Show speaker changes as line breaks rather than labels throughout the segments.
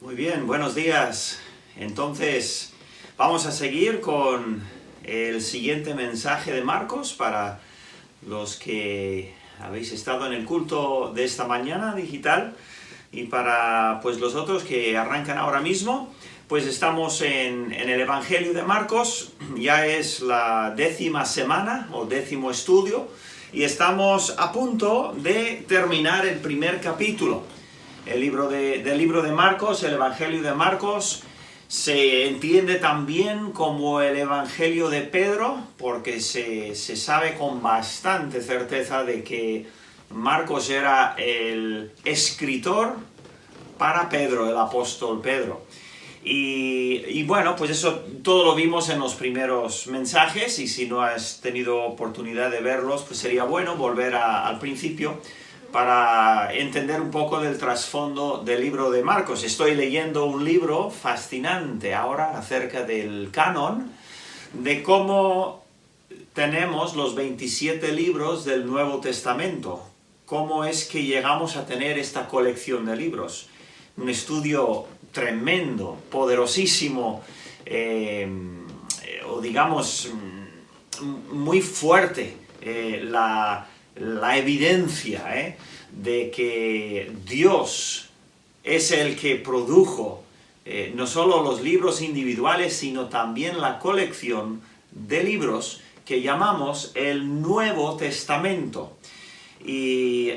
Muy bien, buenos días. Entonces, vamos a seguir con el siguiente mensaje de Marcos para los que habéis estado en el culto de esta mañana digital y para pues los otros que arrancan ahora mismo. Pues estamos en el Evangelio de Marcos, ya es la 10ª semana o 10º estudio y estamos a punto de terminar el primer capítulo. Del libro de Marcos, el Evangelio de Marcos, se entiende también como el Evangelio de Pedro, porque se sabe con bastante certeza de que Marcos era el escritor para Pedro, el apóstol Pedro. Y bueno, pues eso todo lo vimos en los primeros mensajes, y si no has tenido oportunidad de verlos, pues sería bueno volver al principio para entender un poco del trasfondo del libro de Marcos. Estoy leyendo un libro fascinante ahora acerca del canon, de cómo tenemos los 27 libros del Nuevo Testamento, cómo es que llegamos a tener esta colección de libros. Un estudio tremendo, poderosísimo, o digamos, muy fuerte, la evidencia de que Dios es el que produjo no solo los libros individuales, sino también la colección de libros que llamamos el Nuevo Testamento. Y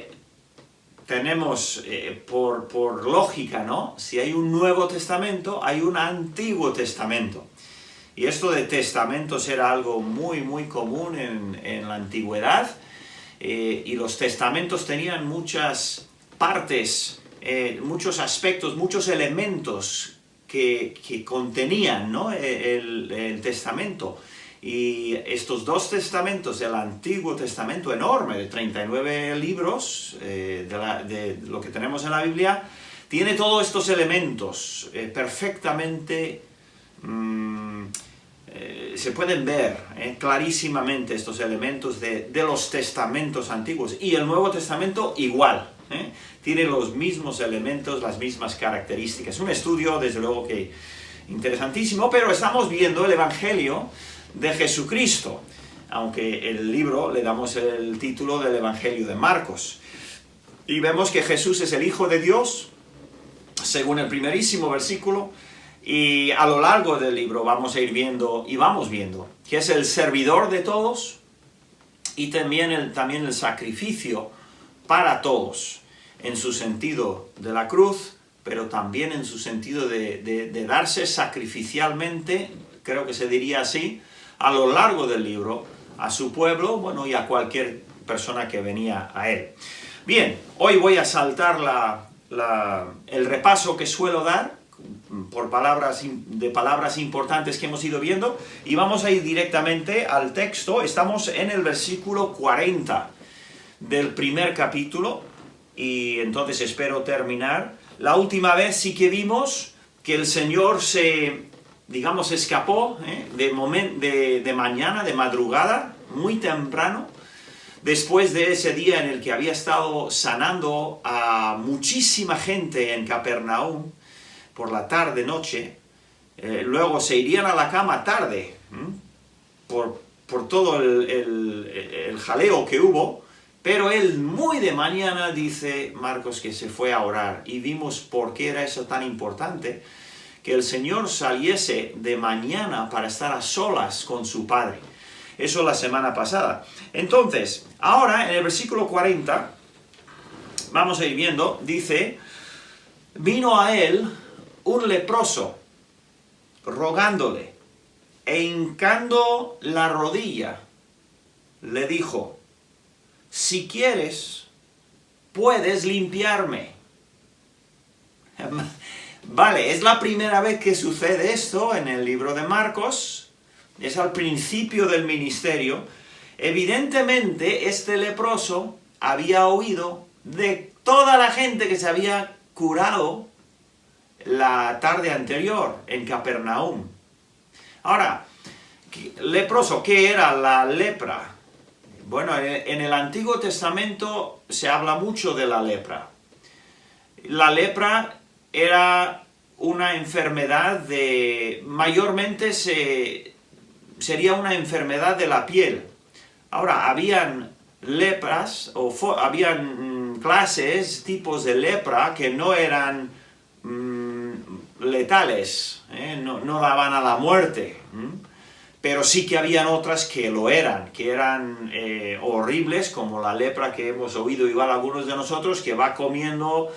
tenemos, por lógica, ¿no? Si hay un Nuevo Testamento, hay un Antiguo Testamento. Y esto de testamentos era algo muy, muy común en la antigüedad. Y los testamentos tenían muchas partes, muchos aspectos, muchos elementos que contenían, ¿no? el testamento. Y estos dos testamentos del Antiguo Testamento enorme, de 39 libros, de lo que tenemos en la Biblia, tiene todos estos elementos perfectamente. Se pueden ver clarísimamente estos elementos de los testamentos antiguos, y el Nuevo Testamento igual, tiene los mismos elementos, las mismas características. Un estudio, desde luego, que interesantísimo, pero estamos viendo el Evangelio de Jesucristo, aunque el libro le damos el título del Evangelio de Marcos. Y vemos que Jesús es el Hijo de Dios, según el primerísimo versículo. Y a lo largo del libro vamos a ir viendo, y vamos viendo, que es el servidor de todos, y también el sacrificio para todos, en su sentido de la cruz, pero también en su sentido de darse sacrificialmente, creo que se diría así, a lo largo del libro, a su pueblo, bueno, y a cualquier persona que venía a él. Bien, hoy voy a saltar el repaso que suelo dar, por palabras importantes que hemos ido viendo, y vamos a ir directamente al texto. Estamos en el versículo 40 del primer capítulo, y entonces espero terminar. La última vez sí que vimos que el Señor escapó de mañana, de madrugada, muy temprano, después de ese día en el que había estado sanando a muchísima gente en Capernaum, por la tarde-noche. Luego se irían a la cama tarde, por todo el jaleo que hubo, pero él muy de mañana, dice Marcos, que se fue a orar, y vimos por qué era eso tan importante, que el Señor saliese de mañana para estar a solas con su Padre. Eso la semana pasada. Entonces, ahora en el versículo 40, vamos a ir viendo, dice: vino a él un leproso, rogándole, e hincando la rodilla, le dijo: si quieres, puedes limpiarme. Vale, es la primera vez que sucede esto en el libro de Marcos, es al principio del ministerio. Evidentemente, este leproso había oído de toda la gente que se había curado la tarde anterior en Capernaum. Ahora, leproso, ¿qué era la lepra? Bueno, en el Antiguo Testamento se habla mucho de la lepra. La lepra era una enfermedad mayormente sería una enfermedad de la piel. Ahora, habían lepras, habían clases, tipos de lepra que no eran letales, no daban a la muerte, pero sí que habían otras que lo eran, que eran horribles, como la lepra que hemos oído igual algunos de nosotros, que va comiendo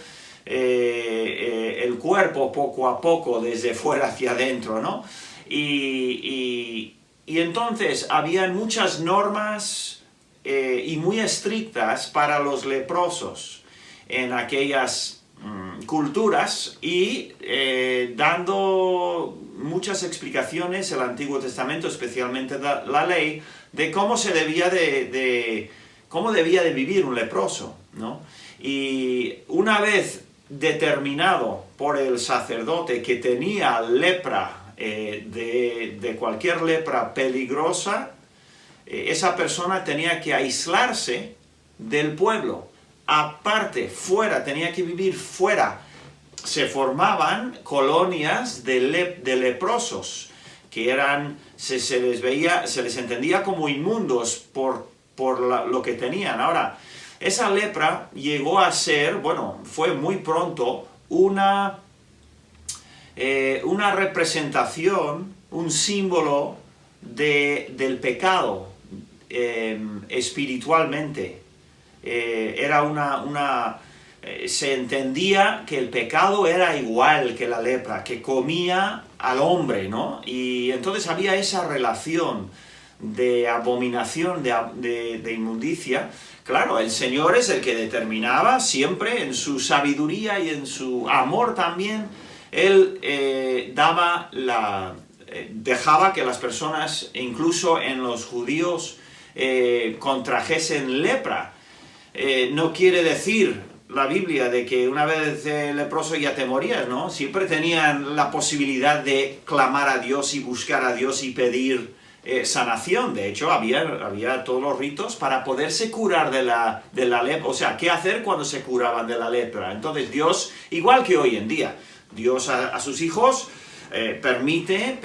el cuerpo poco a poco, desde fuera hacia adentro, ¿no? Y entonces habían muchas normas y muy estrictas para los leprosos en aquellas culturas, y dando muchas explicaciones el Antiguo Testamento, especialmente la ley, de cómo se debía cómo debía de vivir un leproso, ¿no? Y una vez determinado por el sacerdote que tenía lepra, de cualquier lepra peligrosa, esa persona tenía que aislarse del pueblo. Aparte, fuera, tenía que vivir fuera. Se formaban colonias de leprosos, que eran, se les entendía como inmundos por lo que tenían. Ahora, esa lepra llegó a ser, bueno, fue muy pronto una representación, un símbolo del pecado espiritualmente. Se entendía que el pecado era igual que la lepra, que comía al hombre, ¿no? Y entonces había esa relación de abominación, de inmundicia. Claro, el Señor es el que determinaba siempre, en su sabiduría y en su amor también. Él dejaba que las personas, incluso en los judíos, contrajesen lepra. No quiere decir la Biblia de que una vez leproso ya te morías, ¿no? Siempre tenían la posibilidad de clamar a Dios y buscar a Dios y pedir sanación. De hecho, había todos los ritos para poderse curar de la lepra. O sea, ¿qué hacer cuando se curaban de la lepra? Entonces Dios, igual que hoy en día, Dios a sus hijos permite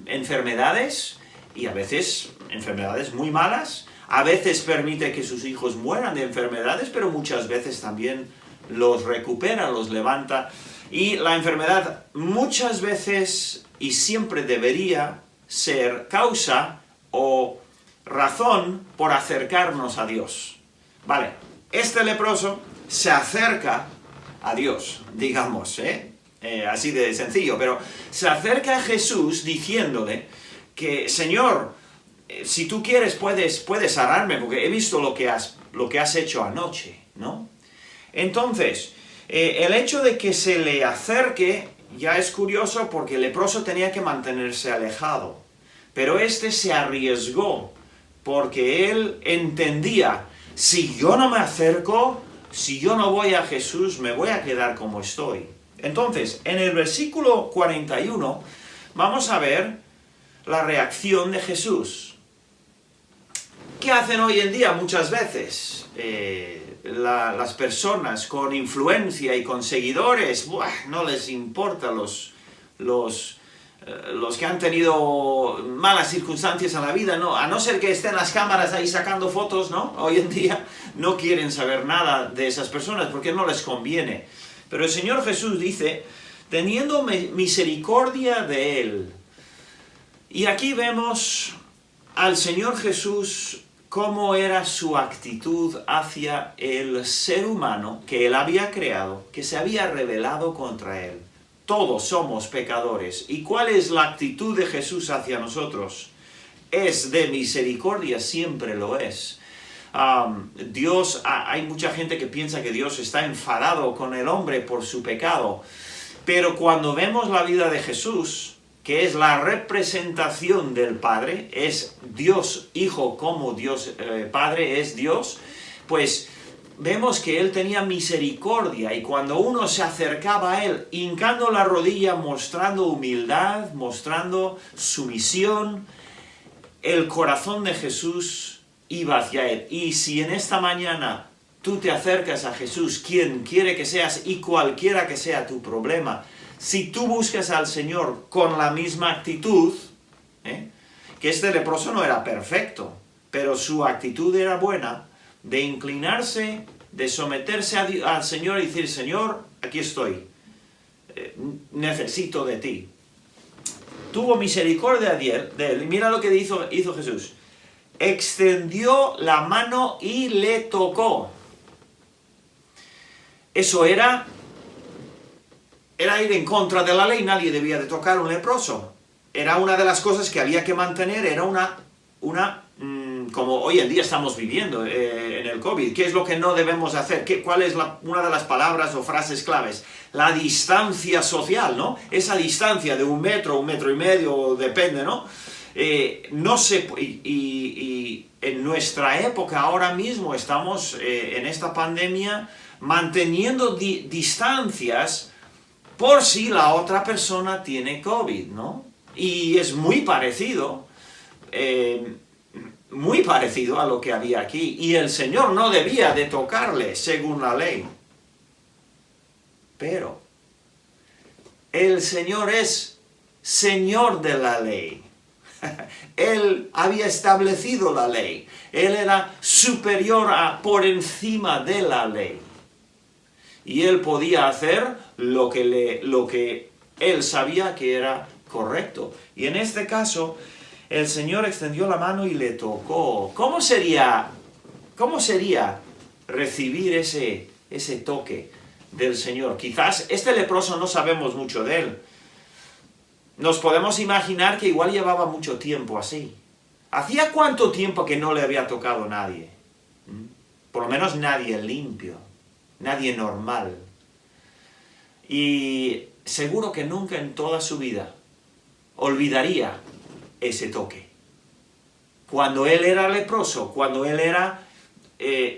enfermedades, y a veces enfermedades muy malas. A veces permite que sus hijos mueran de enfermedades, pero muchas veces también los recupera, los levanta. Y la enfermedad muchas veces y siempre debería ser causa o razón por acercarnos a Dios. Vale, este leproso se acerca a Dios, digamos, así de sencillo, pero se acerca a Jesús diciéndole que, Señor, si tú quieres puedes sanarme, porque he visto lo que has hecho anoche, ¿no? Entonces, el hecho de que se le acerque ya es curioso, porque el leproso tenía que mantenerse alejado, pero este se arriesgó, porque él entendía, si yo no me acerco, si yo no voy a Jesús, me voy a quedar como estoy. Entonces, en el versículo 41, vamos a ver la reacción de Jesús. ¿Qué hacen hoy en día muchas veces? Las personas con influencia y con seguidores, no les importa los que han tenido malas circunstancias en la vida, ¿no? A no ser que estén las cámaras ahí sacando fotos, ¿no? Hoy en día no quieren saber nada de esas personas porque no les conviene. Pero el Señor Jesús dice, teniendo misericordia de él. Y aquí vemos al Señor Jesús cómo era su actitud hacia el ser humano que él había creado, que se había rebelado contra él. Todos somos pecadores. ¿Y cuál es la actitud de Jesús hacia nosotros? Es de misericordia, siempre lo es. Dios, hay mucha gente que piensa que Dios está enfadado con el hombre por su pecado, pero cuando vemos la vida de Jesús, que es la representación del Padre, es Dios Hijo como Dios Padre es Dios, pues vemos que Él tenía misericordia, y cuando uno se acercaba a Él, hincando la rodilla, mostrando humildad, mostrando sumisión, el corazón de Jesús iba hacia Él. Y si en esta mañana tú te acercas a Jesús, quien quiere que seas y cualquiera que sea tu problema, si tú buscas al Señor con la misma actitud, que este leproso no era perfecto, pero su actitud era buena, de inclinarse, de someterse al Señor y decir, Señor, aquí estoy, necesito de ti. Tuvo misericordia de él, y mira lo que hizo Jesús. Extendió la mano y le tocó. Eso era ir en contra de la ley, nadie debía de tocar a un leproso. Era una de las cosas que había que mantener, era como hoy en día estamos viviendo en el COVID. ¿Qué es lo que no debemos hacer? ¿Cuál es una de las palabras o frases claves? La distancia social, ¿no? Esa distancia de 1 metro, 1,5 metros, depende, ¿no? Y en nuestra época ahora mismo estamos en esta pandemia manteniendo distancias por si la otra persona tiene COVID, ¿no? Y es muy parecido a lo que había aquí. Y el Señor no debía de tocarle según la ley. Pero el Señor es Señor de la ley. Él había establecido la ley. Él era superior por encima de la ley. Y Él podía hacer lo que Él sabía que era correcto. Y en este caso, el Señor extendió la mano y le tocó. ¿Cómo sería recibir ese toque del Señor? Quizás este leproso no sabemos mucho de él. Nos podemos imaginar que igual llevaba mucho tiempo así. ¿Hacía cuánto tiempo que no le había tocado nadie? Por lo menos nadie limpio, nadie normal. Y seguro que nunca en toda su vida olvidaría ese toque. Cuando él era leproso, cuando él era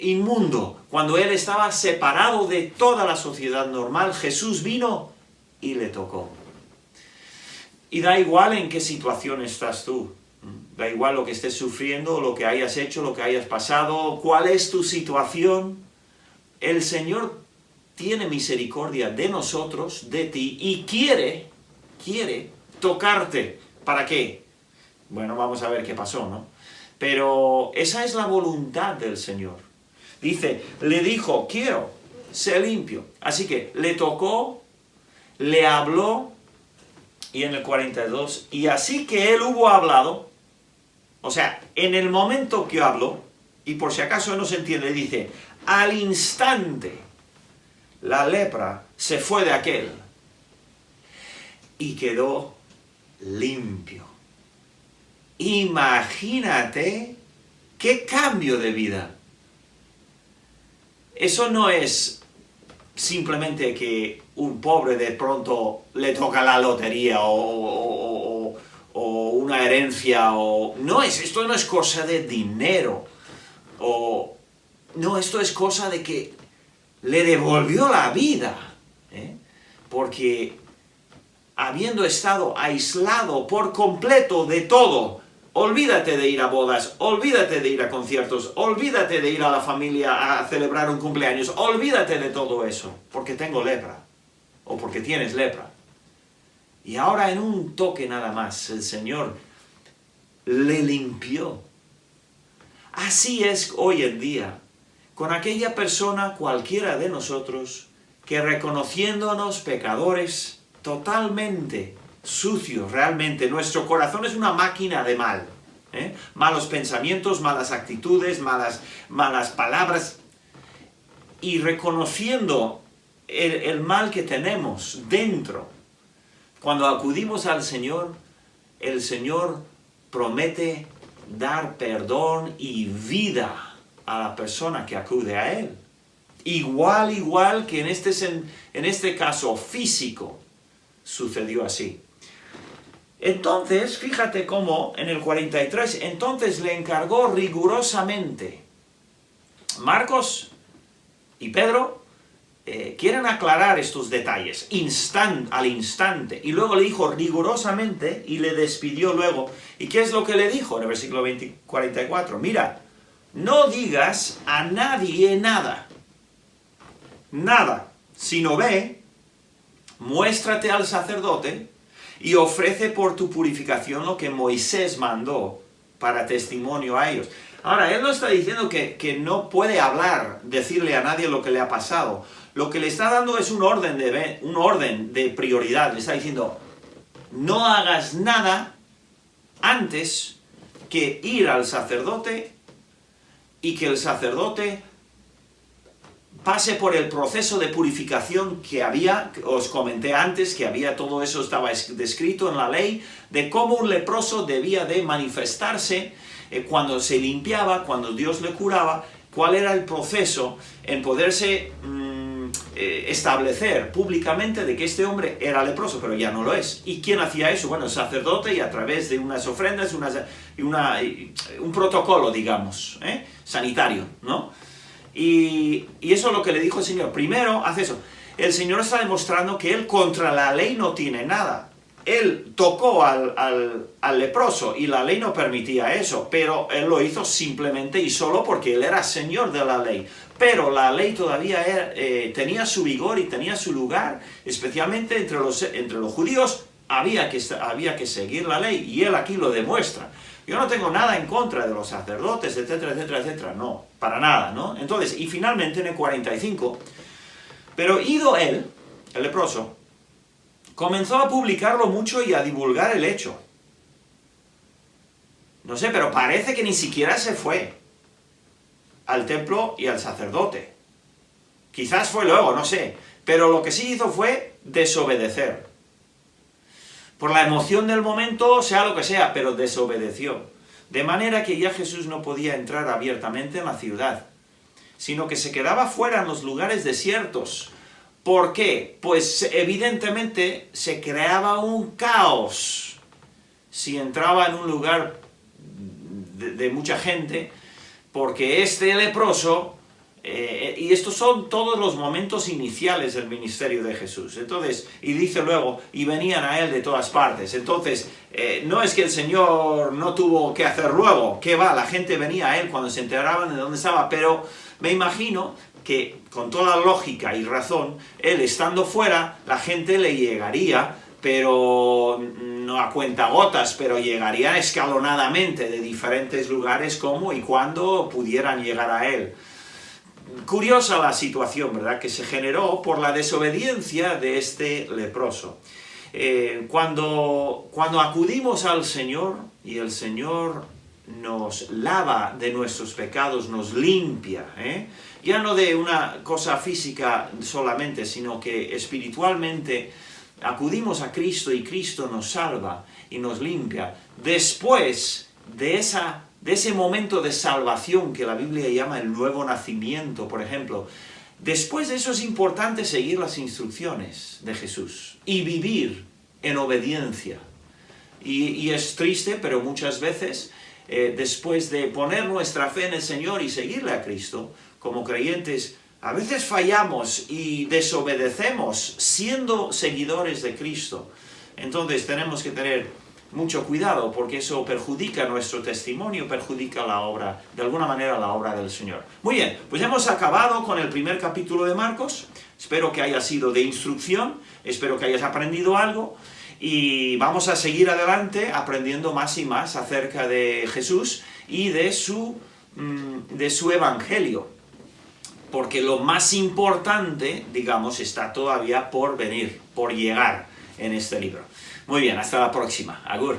inmundo, cuando él estaba separado de toda la sociedad normal, Jesús vino y le tocó. Y da igual en qué situación estás tú, da igual lo que estés sufriendo, lo que hayas hecho, lo que hayas pasado, cuál es tu situación, el Señor tiene misericordia de nosotros, de ti, y quiere tocarte. ¿Para qué? Bueno, vamos a ver qué pasó, ¿no? Pero esa es la voluntad del Señor. Dice, le dijo, quiero, sé limpio. Así que le tocó, le habló, y en el 42, y así que él hubo hablado, o sea, en el momento que habló, y por si acaso no se entiende, dice, al instante, la lepra se fue de aquel, y quedó limpio. Imagínate qué cambio de vida. Eso no es simplemente que un pobre de pronto le toca la lotería o una herencia esto no es cosa de dinero. Esto es cosa de que le devolvió la vida. Porque habiendo estado aislado por completo de todo, olvídate de ir a bodas, olvídate de ir a conciertos, olvídate de ir a la familia a celebrar un cumpleaños, olvídate de todo eso, porque tengo lepra, o porque tienes lepra. Y ahora en un toque nada más, el Señor le limpió. Así es hoy en día, con aquella persona, cualquiera de nosotros, que reconociéndonos pecadores, totalmente sucios, realmente. Nuestro corazón es una máquina de mal. Malos pensamientos, malas actitudes, malas palabras. Y reconociendo el mal que tenemos dentro, cuando acudimos al Señor, el Señor promete dar perdón y vida a la persona que acude a Él. Igual que en este caso físico, sucedió así. Entonces, fíjate cómo en el 43, entonces le encargó rigurosamente. Marcos y Pedro quieren aclarar estos detalles, al instante. Y luego le dijo rigurosamente y le despidió luego. ¿Y qué es lo que le dijo en el versículo 44? Mira, no digas a nadie nada. nada, sino ve, muéstrate al sacerdote y ofrece por tu purificación lo que Moisés mandó para testimonio a ellos. Ahora, él no está diciendo que no puede hablar, decirle a nadie lo que le ha pasado. Lo que le está dando es un orden de prioridad. Le está diciendo, no hagas nada antes que ir al sacerdote y que el sacerdote pase por el proceso de purificación que os comenté antes, que todo eso estaba descrito en la ley, de cómo un leproso debía de manifestarse cuando se limpiaba, cuando Dios le curaba, cuál era el proceso en poderse establecer públicamente de que este hombre era leproso, pero ya no lo es. ¿Y quién hacía eso? Bueno, el sacerdote, y a través de unas ofrendas, un protocolo, digamos, sanitario, ¿no? Y eso es lo que le dijo el Señor. Primero, haz eso. El Señor está demostrando que Él contra la ley no tiene nada. Él tocó al leproso y la ley no permitía eso, pero Él lo hizo simplemente y solo porque Él era Señor de la ley. Pero la ley todavía tenía su vigor y tenía su lugar, especialmente entre los judíos. Había que seguir la ley, y Él aquí lo demuestra. Yo no tengo nada en contra de los sacerdotes, etcétera, etcétera, etcétera. No, para nada, ¿no? Entonces, y finalmente en el 45, pero ido él, el leproso, comenzó a publicarlo mucho y a divulgar el hecho. No sé, pero parece que ni siquiera se fue al templo y al sacerdote. Quizás fue luego, no sé. Pero lo que sí hizo fue desobedecer. Por la emoción del momento, sea lo que sea, pero desobedeció. De manera que ya Jesús no podía entrar abiertamente en la ciudad, sino que se quedaba fuera en los lugares desiertos. ¿Por qué? Pues evidentemente se creaba un caos si entraba en un lugar de mucha gente, porque este leproso, y estos son todos los momentos iniciales del ministerio de Jesús. Entonces, y dice luego, y venían a él de todas partes. Entonces, no es que el Señor no tuvo que hacer luego, que va, la gente venía a él cuando se enteraban de dónde estaba, pero me imagino que con toda lógica y razón, él estando fuera, la gente le llegaría, pero no a cuentagotas, pero llegaría escalonadamente de diferentes lugares como y cuando pudieran llegar a él. Curiosa la situación, ¿verdad?, que se generó por la desobediencia de este leproso. Cuando acudimos al Señor y el Señor nos lava de nuestros pecados, nos limpia, ya no de una cosa física solamente, sino que espiritualmente acudimos a Cristo y Cristo nos salva y nos limpia. Después de ese momento de salvación que la Biblia llama el nuevo nacimiento, por ejemplo, después de eso es importante seguir las instrucciones de Jesús y vivir en obediencia. Y es triste, pero muchas veces, después de poner nuestra fe en el Señor y seguirle a Cristo, como creyentes, a veces fallamos y desobedecemos siendo seguidores de Cristo. Entonces tenemos que tener mucho cuidado, porque eso perjudica nuestro testimonio, perjudica la obra, de alguna manera la obra del Señor. Muy bien, pues hemos acabado con el primer capítulo de Marcos. Espero que haya sido de instrucción, espero que hayas aprendido algo, y vamos a seguir adelante aprendiendo más y más acerca de Jesús y de su evangelio. Porque lo más importante, digamos, está todavía por venir, por llegar en este libro. Muy bien, hasta la próxima. Agur.